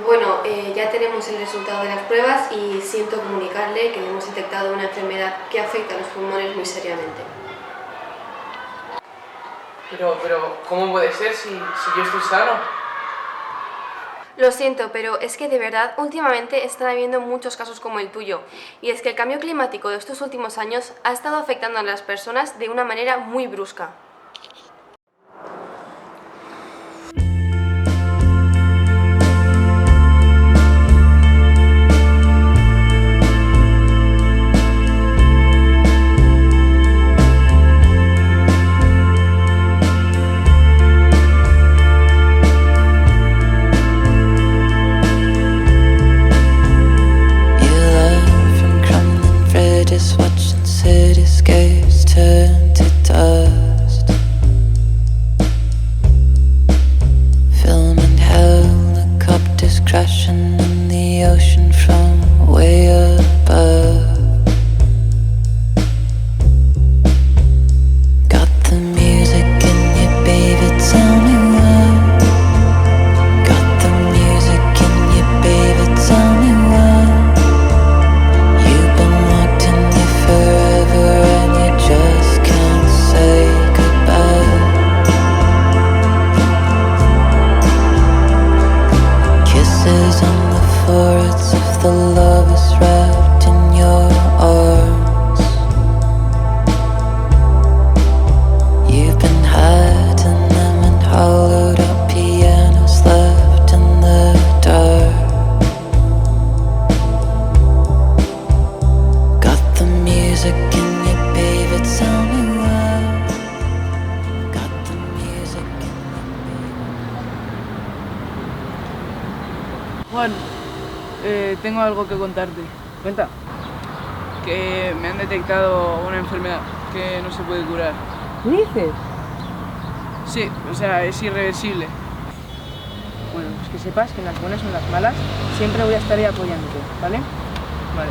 Bueno, ya tenemos el resultado de las pruebas y siento comunicarle que hemos detectado una enfermedad que afecta a los pulmones muy seriamente. Pero, ¿cómo puede ser si yo estoy sano? Lo siento, pero es que de verdad últimamente están habiendo muchos casos como el tuyo. Y es que el cambio climático de estos últimos años ha estado afectando a las personas de una manera muy brusca. Watching cityscapes turn to dust. Filming helicopters crashing in the ocean from way above. Got the music in you, baby, tell me why. Got the music in you, baby, tell me why. You've been locked in here forever and you just can't say goodbye. Kisses on the foreheads of the lovers wrapped in your arms. You've been hiding them in hollowed out pianos left in the dark. Got the music in you, baby, tell me why. Got the music in Juan, tengo algo que contarte. Cuenta. Que me han detectado una enfermedad que no se puede curar. ¿Qué dices? Sí, o sea, es irreversible. Bueno, pues que sepas que en las buenas o en las malas siempre voy a estar ahí apoyándote, ¿vale? Vale.